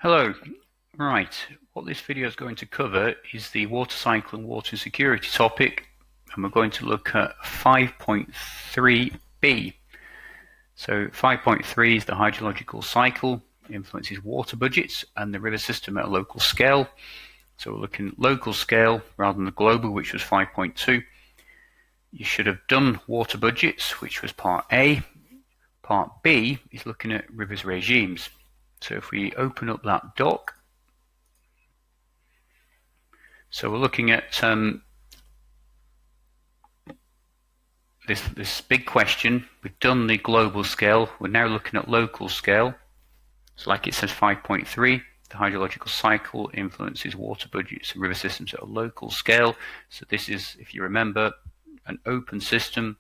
Hello. Right, what this video is going to cover is the water cycle and water security topic, and we're going to look at 5.3b. So 5.3 is the hydrological cycle, influences water budgets and the river system at a local scale. So we're looking at local scale rather than the global, which was 5.2. You should have done water budgets, which was part A. Part B is looking at rivers regimes. So if we open up that doc, so we're looking at this big question. We've done the global scale. We're now looking at local scale. So like it says 5.3, the hydrological cycle influences water budgets and river systems at a local scale. So this is, if you remember, an open system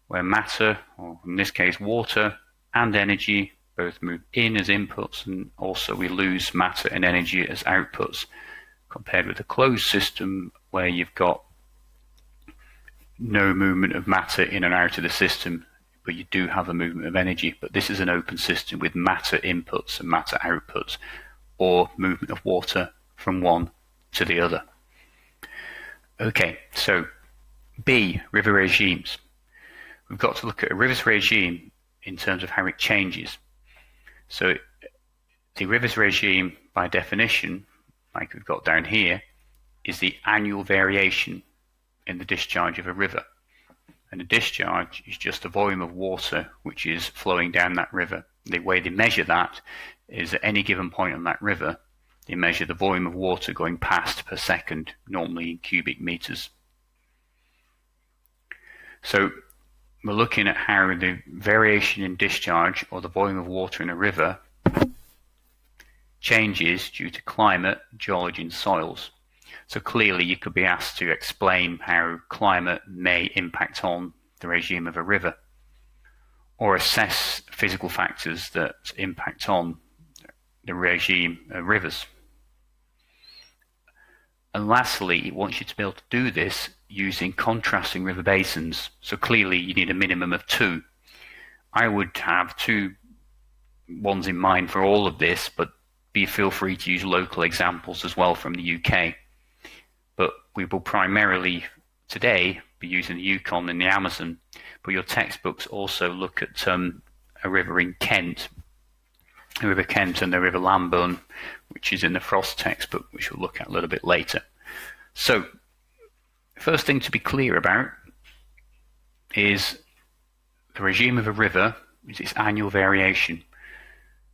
where matter, or in this case water, and energy both move in as inputs, and also we lose matter and energy as outputs, compared with a closed system where you've got no movement of matter in and out of the system, but you do have a movement of energy. But this is an open system with matter inputs and matter outputs, or movement of water from one to the other. Okay, so B, river regimes. We've got to look at a river's regime in terms of how it changes. So the river's regime, by definition, like we've got down here, is the annual variation in the discharge of a river. And a discharge is just the volume of water which is flowing down that river. The way they measure that is at any given point on that river, they measure the volume of water going past per second, normally in cubic meters. So we're looking at how the variation in discharge, or the volume of water in a river, changes due to climate, geology and soils. So clearly you could be asked to explain how climate may impact on the regime of a river, or assess physical factors that impact on the regime of rivers. And lastly, it wants you to be able to do this using contrasting river basins. So clearly you need a minimum of two. I would have two ones in mind for all of this, but feel free to use local examples as well from the UK. But we will primarily today be using the Yukon and the Amazon, but your textbooks also look at a river in Kent, the River Kent, and the River Lambourne, which is in the Frost textbook, which we'll look at a little bit later. So first thing to be clear about is the regime of a river is its annual variation.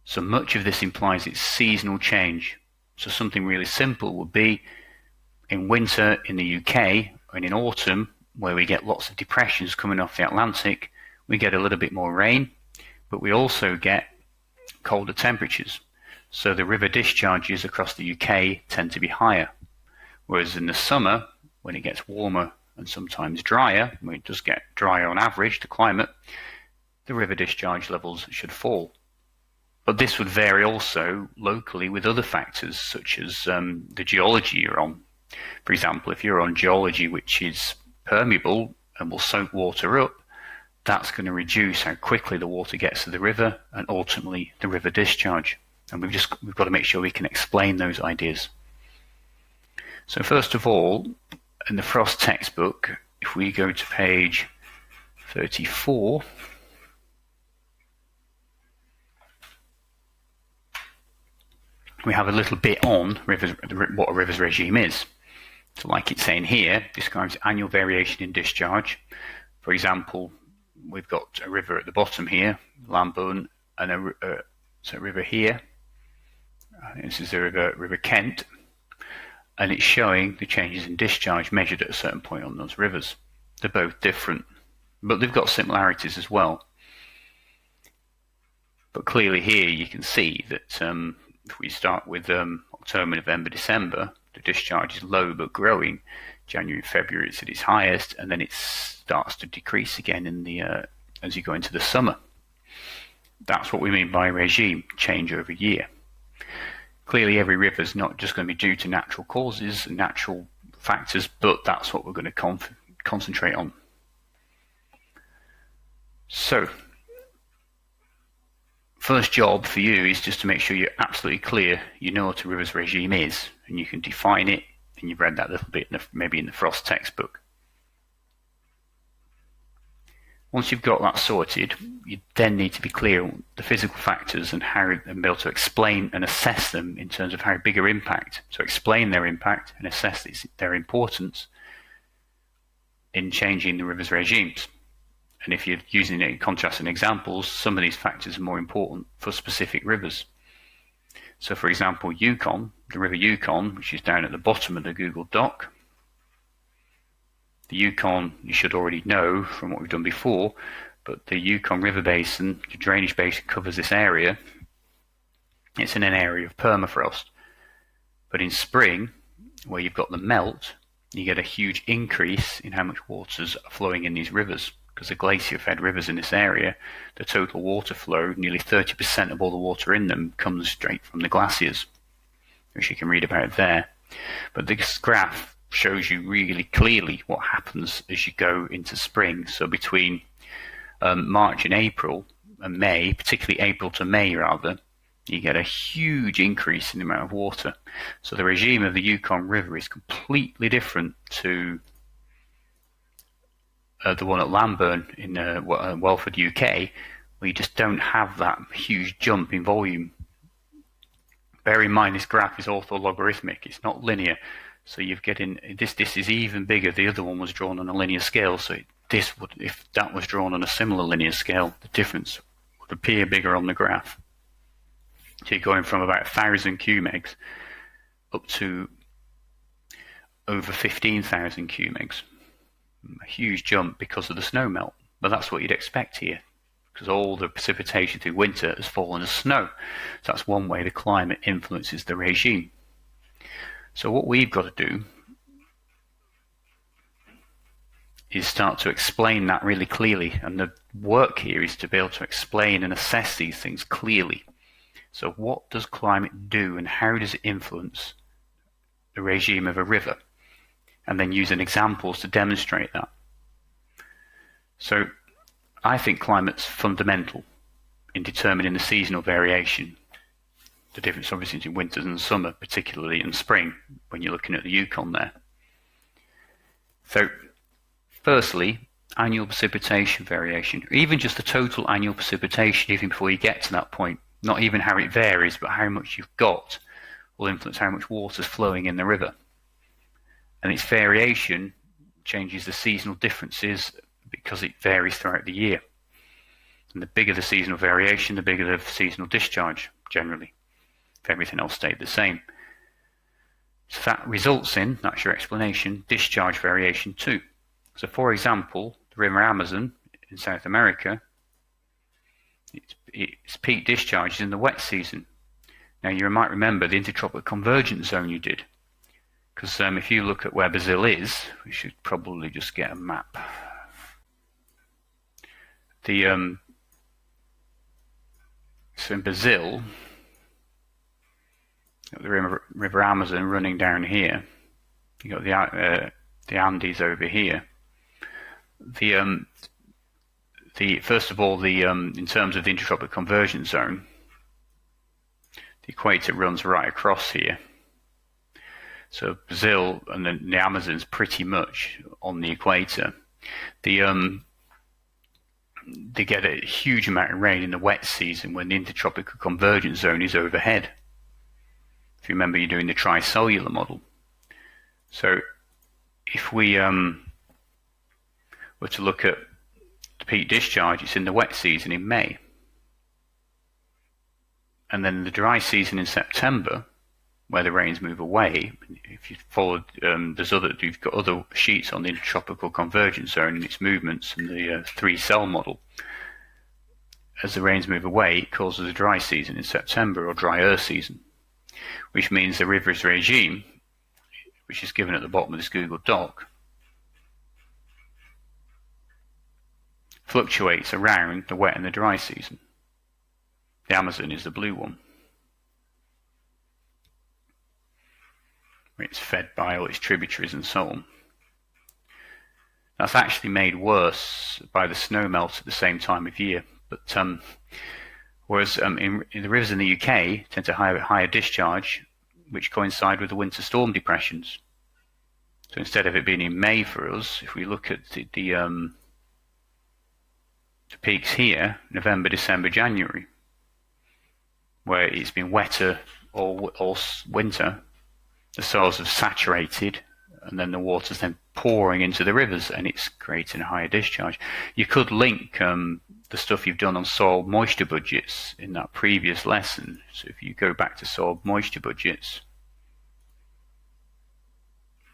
So much of this implies its seasonal change. So something really simple would be in winter in the UK, and in autumn, where we get lots of depressions coming off the Atlantic, we get a little bit more rain, but we also get colder temperatures. So the river discharges across the UK tend to be higher. Whereas in the summer, when it gets warmer and sometimes drier, when it does get drier on average, the climate, the river discharge levels should fall. But this would vary also locally with other factors, such as the geology you're on. For example, if you're on geology which is permeable and will soak water up, that's going to reduce how quickly the water gets to the river and ultimately the river discharge. And we've got to make sure we can explain those ideas. So first of all, in the Frost textbook, if we go to page 34, we have a little bit on rivers, what a river's regime is. So like it's saying here, describes annual variation in discharge. For example, we've got a river at the bottom here, Lambourne, and a river here. This is the River Kent, and it's showing the changes in discharge measured at a certain point on those rivers. They're both different, but they've got similarities as well. But clearly here you can see that if we start with October, November, December, the discharge is low but growing. January, February it's at its highest, and then it starts to decrease again in the as you go into the summer. That's what we mean by regime, change over year. Clearly every river is not just going to be due to natural causes and natural factors, but that's what we're going to concentrate on. So first job for you is just to make sure you're absolutely clear, you know what a rivers regime is, and you can define it, and you've read that a little bit maybe in the Frost textbook. Once you've got that sorted, you then need to be clear on the physical factors and be able to explain and assess them in terms of how big an impact. So explain their impact and assess their importance in changing the rivers regimes. And if you're using it in contrasting examples, some of these factors are more important for specific rivers. So for example, Yukon, the River Yukon, which is down at the bottom of the Google Doc. The Yukon, you should already know from what we've done before, but the Yukon River Basin, the drainage basin covers this area. It's in an area of permafrost. But in spring, where you've got the melt, you get a huge increase in how much water's flowing in these rivers. Because the glacier-fed rivers in this area, the total water flow, nearly 30% of all the water in them comes straight from the glaciers, which you can read about there. But this graph shows you really clearly what happens as you go into spring. So between March and April and May, particularly April to May rather, you get a huge increase in the amount of water. So the regime of the Yukon River is completely different to the one at Lamburn in Welford, UK, where you just don't have that huge jump in volume. Bear in mind this graph is orthologarithmic, it's not linear. So you're getting this is even bigger. The other one was drawn on a linear scale, so if that was drawn on a similar linear scale, the difference would appear bigger on the graph. So you're going from about 1,000 QMegs up to over 15,000 QMegs. A huge jump because of the snow melt, but that's what you'd expect here, because all the precipitation through winter has fallen as snow. So that's one way the climate influences the regime. So what we've got to do is start to explain that really clearly, and the work here is to be able to explain and assess these things clearly. So what does climate do and how does it influence the regime of a river? And then using examples to demonstrate that. So I think climate's fundamental in determining the seasonal variation. The difference obviously between winters and summer, particularly in spring, when you're looking at the Yukon there. So firstly, annual precipitation variation, even just the total annual precipitation, even before you get to that point, not even how it varies, but how much you've got will influence how much water is flowing in the river. And its variation changes the seasonal differences because it varies throughout the year. And the bigger the seasonal variation, the bigger the seasonal discharge, generally, if everything else stayed the same. So that results in, that's your explanation, discharge variation too. So for example, the River Amazon in South America, its peak discharge is in the wet season. Now you might remember the intertropical convergence zone you did. Because if you look at where Brazil is, we should probably just get a map. So in Brazil, the River Amazon running down here. You got the Andes over here. First of all, in terms of the intertropical convergence zone, the equator runs right across here. So Brazil and the Amazon's pretty much on the equator. They get a huge amount of rain in the wet season when the intertropical convergence zone is overhead. If you remember, you're doing the tricellular model. So if we were to look at the peak discharge, it's in the wet season in May. And then the dry season in September, where the rains move away. If you followed, you've got other sheets on the intertropical convergence zone and its movements and the 3-cell model. As the rains move away, it causes a dry season in September, or drier season, which means the river's regime, which is given at the bottom of this Google Doc, fluctuates around the wet and the dry season. The Amazon is the blue one. It's fed by all its tributaries and so on. That's actually made worse by the snow melt at the same time of year. But Whereas in the rivers in the UK tend to have higher discharge, which coincide with the winter storm depressions. So instead of it being in May for us, if we look at the peaks here, November, December, January, where it's been wetter all winter, the soils have saturated, and then the water's then pouring into the rivers, and it's creating a higher discharge. You could link the stuff you've done on soil moisture budgets in that previous lesson. So if you go back to soil moisture budgets,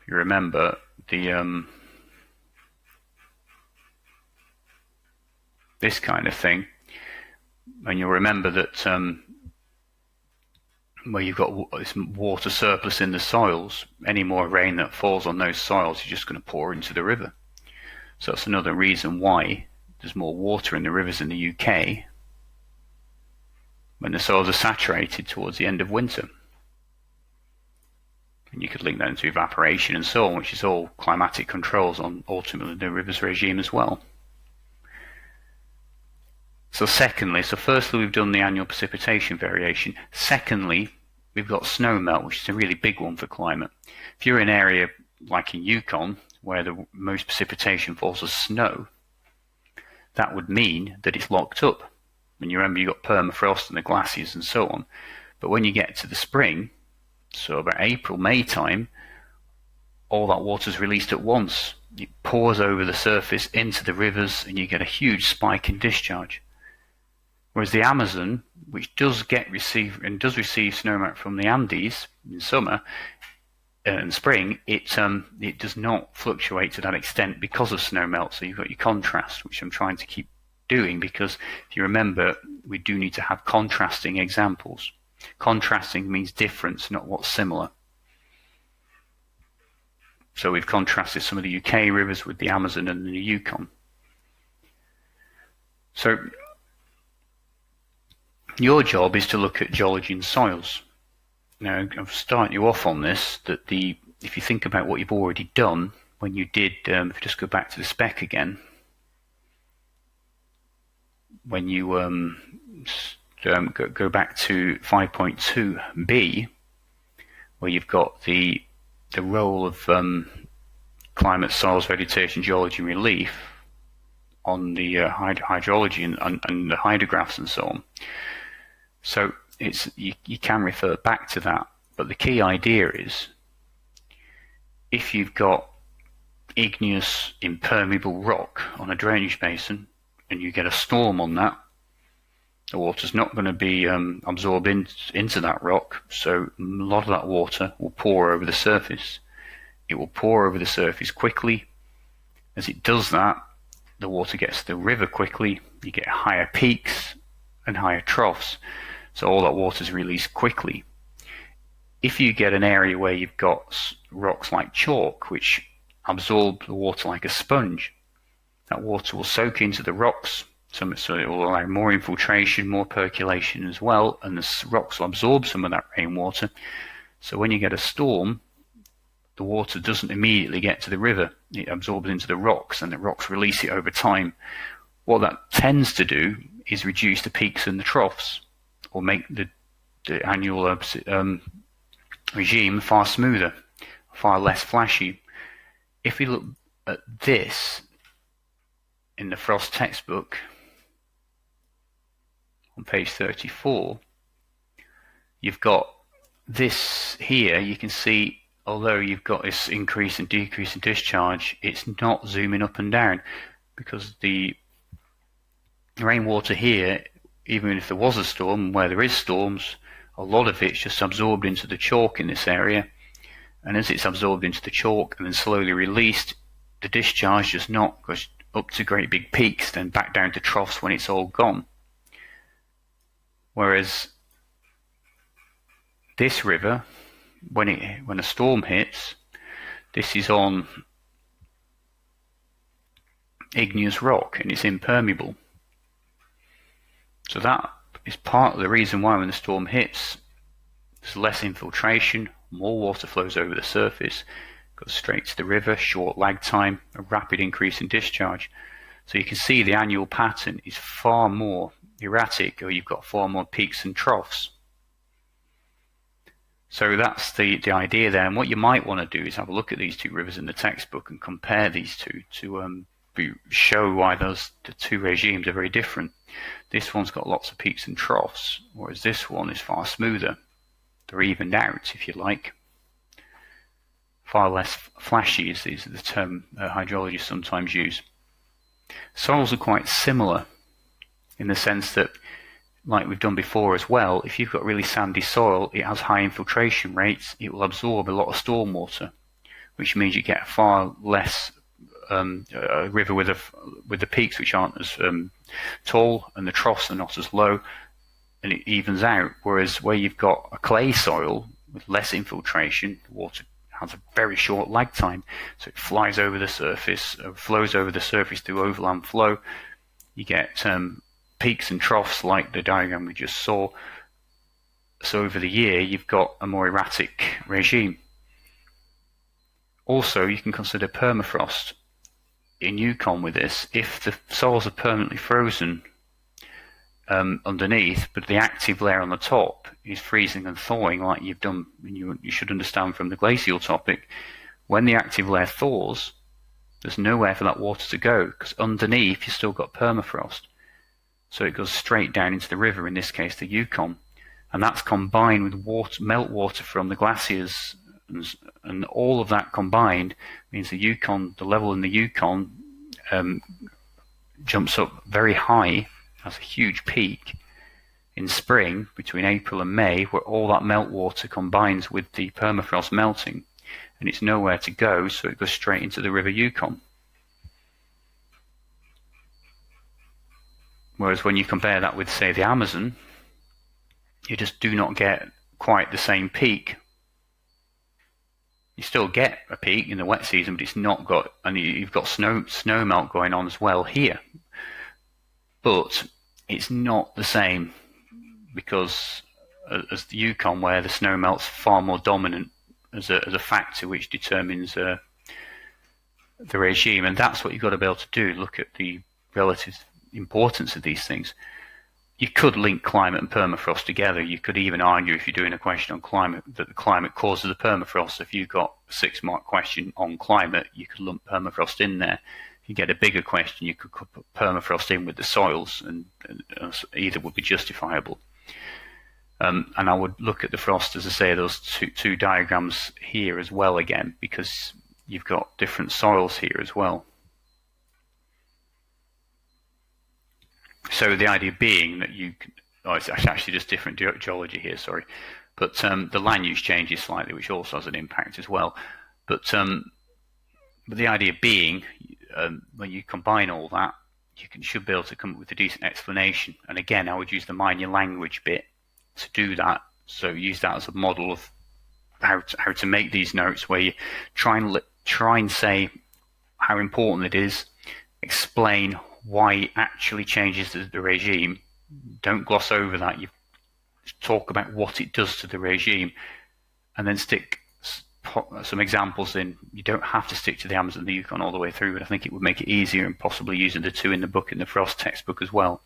you remember the this kind of thing, and you'll remember that where you've got this water surplus in the soils, any more rain that falls on those soils is just going to pour into the river. So that's another reason why there's more water in the rivers in the UK when the soils are saturated towards the end of winter. And you could link that into evaporation and so on, which is all climatic controls on ultimately the rivers regime as well. So firstly, we've done the annual precipitation variation. Secondly, we've got snowmelt, which is a really big one for climate. If you're in an area like in Yukon, where the most precipitation falls as snow, that would mean that it's locked up. And you remember you've got permafrost and the glaciers and so on. But when you get to the spring, so about April, May time, all that water's released at once. It pours over the surface into the rivers, and you get a huge spike in discharge. Whereas the Amazon, which does receive snowmelt from the Andes in summer and spring, it does not fluctuate to that extent because of snowmelt. So you've got your contrast, which I'm trying to keep doing, because if you remember, we do need to have contrasting examples. Contrasting means difference, not what's similar. So we've contrasted some of the UK rivers with the Amazon and the Yukon. So your job is to look at geology and soils. Now, I'm starting you off on this, that if you think about what you've already done, when you did, if you just go back to the spec again, when you go back to 5.2b, where you've got the role of climate, soils, vegetation, geology, and relief on the hydrology and the hydrographs and so on. So you can refer back to that, but the key idea is, if you've got igneous impermeable rock on a drainage basin and you get a storm on that, the water's not going to be absorbed into that rock, so a lot of that water will pour over the surface. It will pour over the surface quickly. As it does that, the water gets to the river quickly. You get higher peaks and higher troughs, so all that water is released quickly. If you get an area where you've got rocks like chalk, which absorb the water like a sponge, that water will soak into the rocks, so it will allow more infiltration, more percolation as well, and the rocks will absorb some of that rainwater. So when you get a storm, the water doesn't immediately get to the river. It absorbs into the rocks, and the rocks release it over time. What that tends to do is reduce the peaks and the troughs, or make the annual regime far smoother, far less flashy. If we look at this in the Frost textbook on page 34, you've got this here. You can see, although you've got this increase and decrease in discharge, it's not zooming up and down, because the rainwater here, even if there was a storm, where there is storms, a lot of it's just absorbed into the chalk in this area, and as it's absorbed into the chalk and then slowly released, the discharge just not goes up to great big peaks, then back down to troughs when it's all gone. Whereas this river, when a storm hits, this is on igneous rock and it's impermeable. So that is part of the reason why when the storm hits, there's less infiltration, more water flows over the surface, goes straight to the river, short lag time, a rapid increase in discharge. So you can see the annual pattern is far more erratic, or you've got far more peaks and troughs. So that's the idea there. And what you might want to do is have a look at these two rivers in the textbook and compare these two to show why the two regimes are very different. This one's got lots of peaks and troughs, whereas this one is far smoother. They're evened out, if you like. Far less flashy is the term hydrologists sometimes use. Soils are quite similar in the sense that, like we've done before as well, if you've got really sandy soil, it has high infiltration rates, it will absorb a lot of stormwater, which means you get far less a river with the peaks which aren't as tall, and the troughs are not as low, and it evens out. Whereas where you've got a clay soil with less infiltration, the water has a very short lag time, so it flies over the surface, flows over the surface through overland flow. You get peaks and troughs like the diagram we just saw. So over the year, you've got a more erratic regime. Also, you can consider permafrost in Yukon with this. If the soils are permanently frozen underneath, but the active layer on the top is freezing and thawing, like you've done, you should understand from the glacial topic, when the active layer thaws, there's nowhere for that water to go, because underneath you've still got permafrost. So it goes straight down into the river, in this case the Yukon, and that's combined with meltwater from the glaciers, and all of that combined means the level in the Yukon jumps up very high, has a huge peak in spring between April and May, where all that meltwater combines with the permafrost melting, and it's nowhere to go, so it goes straight into the River Yukon. Whereas when you compare that with, say, the Amazon, you just do not get quite the same peak. You still get a peak in the wet season, but it's not got, and you've got snow melt going on as well here. But it's not the same, because as the Yukon, where the snow melt's far more dominant as a factor which determines the regime, and that's what you've got to be able to do. Look at the relative importance of these things. You could link climate and permafrost together. You could even argue, if you're doing a question on climate, that the climate causes the permafrost. If you've got a 6-mark question on climate, you could lump permafrost in there. If you get a bigger question, you could put permafrost in with the soils, and either would be justifiable. And I would look at the frost, as I say, those two diagrams here as well again, because you've got different soils here as well. So the idea being that it's actually just different geology here, sorry, but the land use changes slightly, which also has an impact as well. But the idea being, when you combine all that, you should be able to come up with a decent explanation. And again, I would use the mind your language bit to do that. So use that as a model of how to make these notes, where you try and say how important it is, explain why it actually changes the regime. Don't gloss over that. You talk about what it does to the regime, and then stick some examples in. You don't have to stick to the Amazon and the Yukon all the way through, but I think it would make it easier, and possibly using the two in the book, in the Frost textbook as well.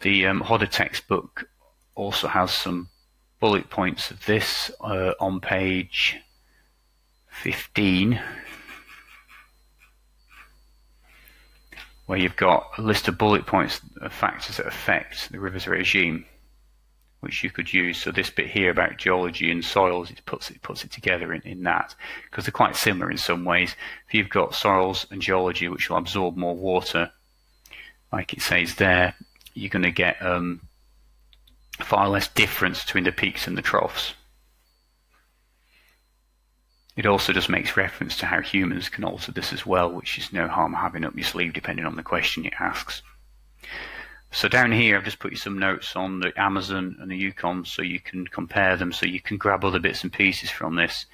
The Hodder textbook also has some bullet points of this on page 15, where you've got a list of bullet points of factors that affect the river's regime, which you could use. So this bit here about geology and soils, it puts it together in that, because they're quite similar in some ways. If you've got soils and geology which will absorb more water, like it says there, you're going to get far less difference between the peaks and the troughs. It also just makes reference to how humans can alter this as well, which is no harm having up your sleeve depending on the question it asks. So down here I've just put you some notes on the Amazon and the Yukon, so you can compare them, so you can grab other bits and pieces from this,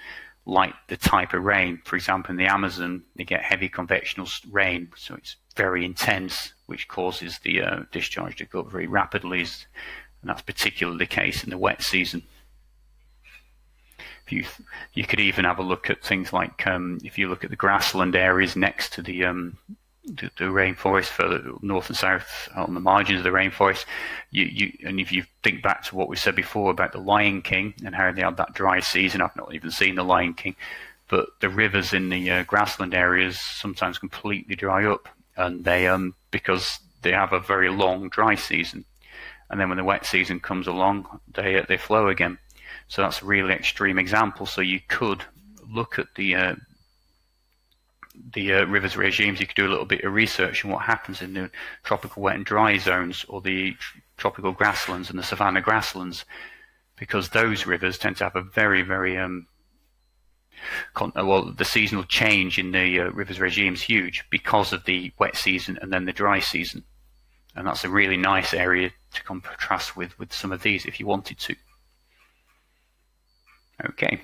like the type of rain. For example, in the Amazon they get heavy convectional rain, so it's very intense, which causes the discharge to go up very rapidly, and that's particularly the case in the wet season. You could even have a look at things like, if you look at the grassland areas next to the the rainforest further north and south on the margins of the rainforest. And if you think back to what we said before about the Lion King and how they had that dry season, I've not even seen the Lion King, but the rivers in the grassland areas sometimes completely dry up, and they because they have a very long dry season, and then when the wet season comes along, they flow again. So that's a really extreme example. So you could look at the rivers regimes. You could do a little bit of research on what happens in the tropical wet and dry zones, or the tropical grasslands and the savanna grasslands, because those rivers tend to have a very, very the seasonal change in the rivers regime is huge because of the wet season and then the dry season, and that's a really nice area to contrast with some of these if you wanted to. Okay.